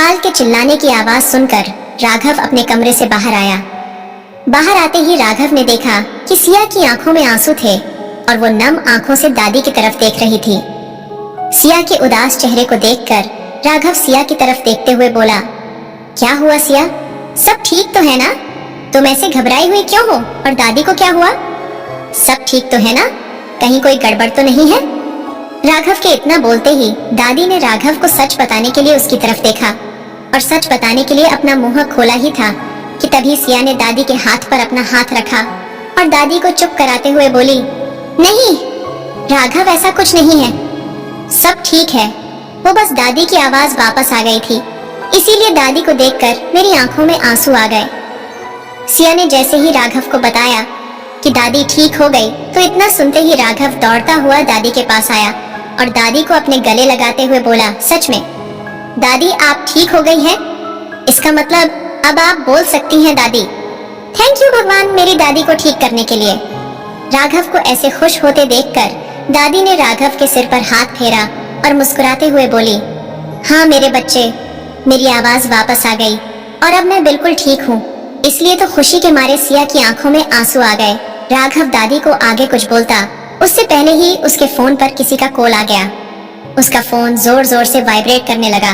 काल के चिल्लाने की आवाज सुनकर राघव अपने कमरे से बाहर आया। बाहर आते ही राघव ने देखा कि सिया की आंखों में आंसू थे और वो नम आंखों से दादी की तरफ देख रही थी। सिया के उदास चेहरे को देखकर राघव सिया की तरफ देखते हुए बोला, क्या हुआ सिया, सब ठीक तो है ना? तुम ऐसे घबराई हुई क्यों हो? और दादी को क्या हुआ? सब ठीक तो है ना? कहीं कोई गड़बड़ तो नहीं है? राघव के इतना बोलते ही दादी ने राघव को सच बताने के लिए उसकी तरफ देखा और सच बताने के लिए अपना मुंह खोला ही था कि तभी सिया ने दादी के हाथ पर अपना हाथ रखा और दादी को चुप कराते हुए बोली, नहीं राघव, ऐसा कुछ नहीं है, सब ठीक है। वो बस दादी की आवाज वापस आ गई थी, इसीलिए दादी को देखकर मेरी आंखों में आंसू आ गए। सिया ने जैसे ही राघव को बताया कि दादी ठीक हो गई तो इतना सुनते ही राघव दौड़ता हुआ दादी के पास आया और दादी को अपने गले लगाते हुए बोला, सच में दादी आप ठीक हो गई हैं? इसका मतलब अब आप बोल सकती हैं दादी। थैंक यू भगवान मेरी दादी को ठीक करने के लिए। राघव को ऐसे खुश होते देखकर दादी ने राघव के सिर पर हाथ फेरा और मुस्कुराते हुए बोली, हाँ मेरे बच्चे, मेरी आवाज वापस आ गई और अब मैं बिल्कुल ठीक हूँ। इसलिए तो खुशी के मारे सिया की आंखों में आंसू आ गए। राघव दादी को आगे कुछ बोलता उससे पहले ही उसके फोन पर किसी का कॉल आ गया। उसका फोन जोर जोर से वाइब्रेट करने लगा।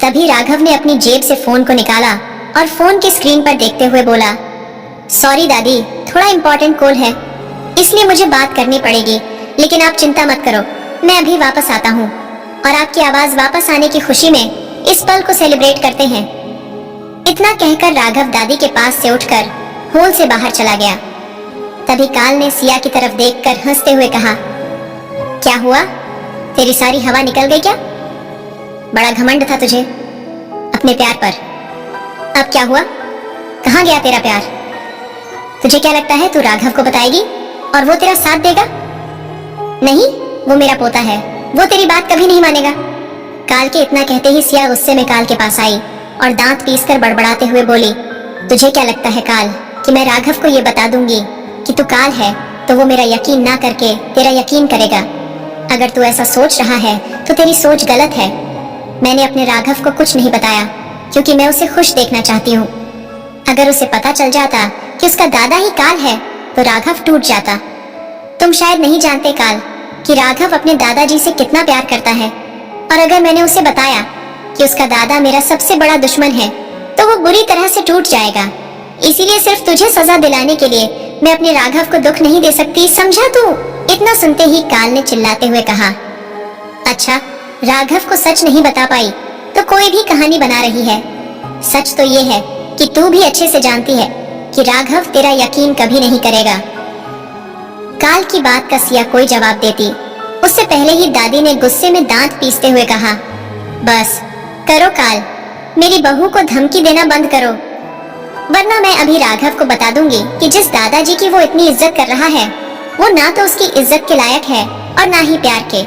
तभी राघव ने अपनी जेब से फोन को निकाला और फोन की स्क्रीन पर देखते हुए बोला, सॉरी दादी, थोड़ा इम्पोर्टेंट कॉल है इसलिए मुझे बात करनी पड़ेगी, लेकिन आप चिंता मत करो, मैं अभी वापस आता हूँ और आपकी आवाज वापस आने की खुशी में इस पल को सेलिब्रेट करते हैं। इतना कहकर राघव दादी के पास से उठकर हॉल से बाहर चला गया। तभी काल ने सिया की तरफ देखकर हंसते हुए कहा, क्या हुआ, तेरी सारी हवा निकल गई क्या? बड़ा घमंड था तुझे अपने प्यार पर, अब क्या हुआ, कहाँ गया तेरा प्यार? तुझे क्या लगता है तू राघव को बताएगी और वो तेरा साथ देगा? नहीं, वो मेरा पोता है, वो तेरी बात कभी नहीं मानेगा। काल के इतना कहते ही सिया गुस्से में काल के पास आई और दांत पीसकर बड़बड़ाते हुए बोली, तुझे क्या लगता है काल कि मैं राघव को ये बता दूंगी कि तू काल है तो वो मेरा यकीन ना करके तेरा यकीन करेगा? अगर तू ऐसा सोच रहा है तो तेरी सोच गलत है। मैंने अपने राघव को कुछ नहीं बताया क्योंकि मैं उसे खुश देखना चाहती हूँ। अगर उसे पता चल जाता कि उसका दादा ही काल है तो राघव टूट जाता। तुम शायद नहीं जानते काल कि राघव अपने दादाजी से कितना प्यार करता है, और अगर मैंने उसे बताया कि उसका दादा मेरा सबसे बड़ा दुश्मन है तो वो बुरी तरह से टूट जाएगा। इसीलिए सिर्फ तुझे सजा दिलाने के लिए मैं अपने राघव को दुख नहीं दे सकती, समझा तू? इतना सुनते ही काल ने चिल्लाते हुए कहा, अच्छा राघव को सच नहीं बता पाई तो कोई भी कहानी बना रही है। सच तो ये है कि तू भी अच्छे से जानती है कि राघव तेरा यकीन कभी नहीं करेगा। काल की बात का सिया कोई जवाब देती उससे पहले ही दादी ने गुस्से में दांत पीसते हुए कहा, बस करो काल, मेरी बहू को धमकी देना बंद करो, वरना मैं अभी राघव को बता दूंगी कि जिस दादाजी की वो इतनी इज्जत कर रहा है वो ना तो उसकी इज्जत के लायक है और ना ही प्यार के।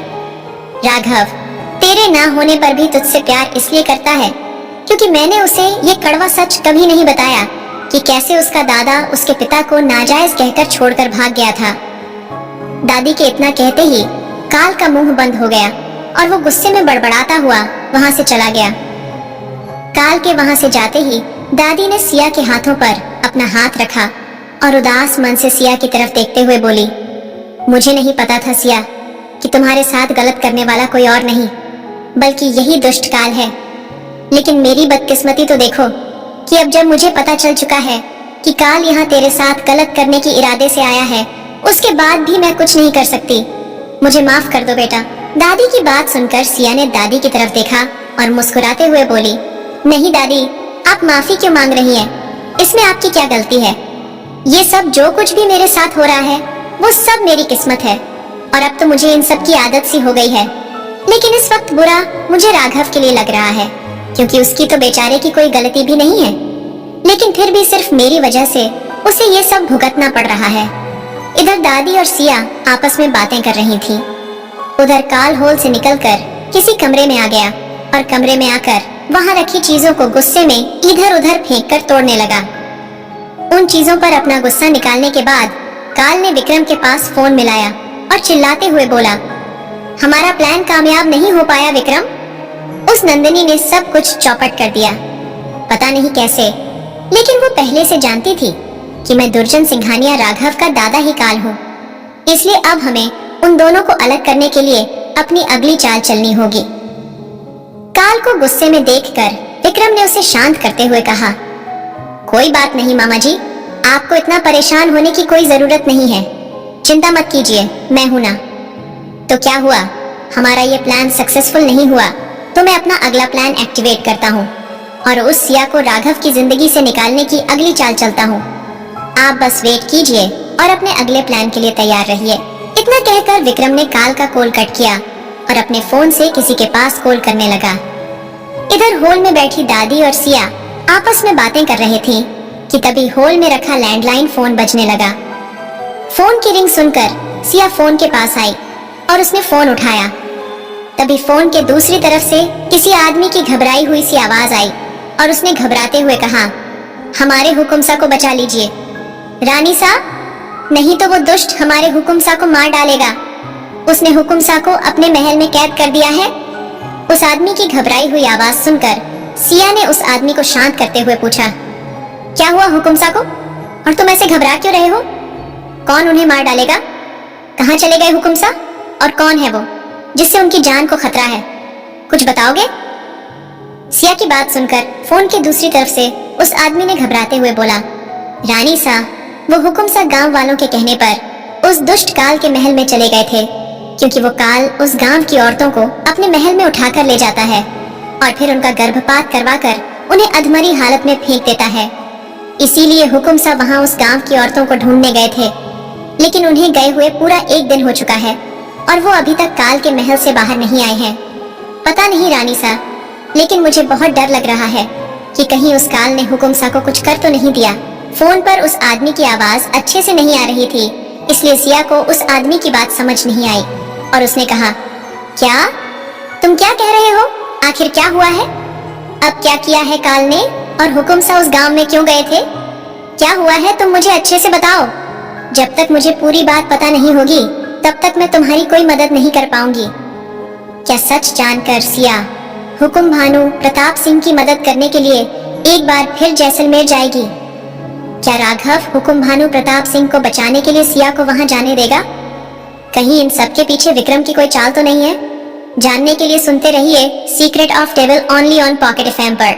राघव तेरे ना होने पर भी तुझसे प्यार इसलिए करता है क्योंकि मैंने उसे ये कड़वा सच कभी नहीं बताया कि कैसे उसका दादा उसके पिता को नाजायज कहकर छोड़कर भाग गया था। दादी के इतना कहते ही काल का मुंह बंद हो गया और वो गुस्से में बड़बड़ाता हुआ वहां से चला गया। काल के वहां से जाते ही दादी ने सिया के हाथों पर अपना हाथ रखा और उदास मन से सिया की तरफ देखते हुए बोली, मुझे नहीं पता था सिया कि तुम्हारे साथ गलत करने वाला कोई और नहीं बल्कि यही दुष्ट काल है, लेकिन मेरी बदकिस्मती तो देखो कि अब जब मुझे पता चल चुका है कि काल यहाँ तेरे साथ गलत करने के इरादे से आया है, उसके बाद भी मैं कुछ नहीं कर सकती। मुझे माफ कर दो बेटा। दादी की बात सुनकर सिया ने दादी की तरफ देखा और मुस्कुराते हुए बोली, नहीं दादी, आप माफी क्यों मांग रही हैं? इसमें आपकी क्या गलती है? ये सब जो कुछ भी मेरे साथ हो रहा है वो सब मेरी किस्मत है और अब तो मुझे इन सब की आदत सी हो गई है। लेकिन इस वक्त बुरा मुझे राघव के लिए लग रहा है क्योंकि उसकी तो बेचारे की कोई गलती भी नहीं है, लेकिन फिर भी सिर्फ मेरी वजह से उसे ये सब भुगतना पड़ रहा है। इधर दादी और सिया आपस में बातें कर रही थी। उधर काल हॉल से निकलकर किसी कमरे में आ गया और कमरे में आकर वहां रखी चीजों को गुस्से में इधर उधर फेंककर तोड़ने लगा। उन चीजों पर अपना गुस्सा निकालने के बाद काल ने विक्रम के पास फोन मिलाया और चिल्लाते हुए बोला, हमारा प्लान कामयाब नहीं हो पाया विक्रम। उस नंदिनी ने सब कुछ चौपट कर दिया। पता नहीं कैसे, लेकिन वो पहले से जानती थी कि मैं दुर्जन सिंघानिया राघव का दादा ही काल हूँ। इसलिए अब हमें उन दोनों को अलग करने के लिए अपनी अगली चाल चलनी होगी। काल को गुस्से में देखकर विक्रम ने उसे शांत करते हुए कहा, कोई बात नहीं मामा जी, आपको इतना परेशान होने की कोई जरूरत नहीं है। चिंता मत कीजिए, मैं हूं ना। तो क्या हुआ, हमारा ये प्लान सक्सेसफुल नहीं हुआ तो मैं अपना अगला प्लान एक्टिवेट करता हूँ और उस सिया को राघव की जिंदगी से निकालने की अगली चाल चलता हूँ। आप बस वेट कीजिए और अपने अगले प्लान के लिए तैयार रहिए। इतना कहकर विक्रम ने काल का कॉल कट किया और अपने फोन से किसी के पास कॉल करने लगा। इधर हॉल में बैठी दादी और सिया आपस में बातें कर रहे थे कि तभी हॉल में रखा लैंडलाइन फोन बजने लगा। फोन की रिंग सुनकर सिया फोन के पास आई और उसने फोन उठाया। तभी फोन के दूसरी तरफ से किसी आदमी की घबराई हुई सी आवाज आई और उसने घबराते हुए कहा, हमारे हुकुमसा को बचा लीजिए। रानी सा, नहीं तो वो दुष्ट हमारे हुकुमसा को मार डालेगा। उसने हुकुमसा को अपने महल में कैद कर दिया है। उस आदमी की घबराई हुई आवाज सुनकर सिया ने उस आदमी को शांत करते हुए पूछा, क्या हुआ हुकुमसा को, और तुम ऐसे घबरा क्यों रहे हो? कौन उन्हें मार डालेगा? कहाँ चले गए हुकुमसा, और कौन है वो जिससे उनकी जान को खतरा है? कुछ बताओगे? सिया की बात सुनकर फोन की दूसरी तरफ से उस आदमी ने घबराते हुए बोला, रानी सा, वो हुकुमसा गांव वालों के कहने पर उस दुष्ट काल के महल में चले गए थे, क्योंकि वो काल उस गांव की औरतों को अपने महल में उठाकर ले जाता है और फिर उनका गर्भपात करवाकर उन्हें अधमरी हालत में फेंक देता है। इसीलिए हुकुमसा वहां उस गांव की औरतों को ढूंढने गए थे, लेकिन उन्हें गए हुए पूरा 1 दिन हो चुका है और वो अभी तक काल के महल से बाहर नहीं आए हैं। पता नहीं रानी सा, लेकिन मुझे बहुत डर लग रहा है कि कहीं उस काल ने हुकुमसा को कुछ कर तो नहीं दिया। फोन पर उस आदमी की आवाज अच्छे से नहीं आ रही थी, इसलिए सिया को उस आदमी की बात समझ नहीं आई और उसने कहा, क्या तुम क्या कह रहे हो? आखिर क्या हुआ है? अब क्या किया है काल ने, और हुकुमसा उस गांव में क्यों गए थे? क्या हुआ है, तुम मुझे अच्छे से बताओ। जब तक मुझे पूरी बात पता नहीं होगी तब तक मैं तुम्हारी कोई मदद नहीं कर पाऊंगी। क्या सच जानकर सिया हुकुम भानु प्रताप सिंह की मदद करने के लिए एक बार फिर जैसलमेर जाएगी? क्या राघव हुकुम भानु प्रताप सिंह को बचाने के लिए सिया को वहां जाने देगा? कहीं इन सब के पीछे विक्रम की कोई चाल तो नहीं है? जानने के लिए सुनते रहिए secret of devil only on pocket FM पर।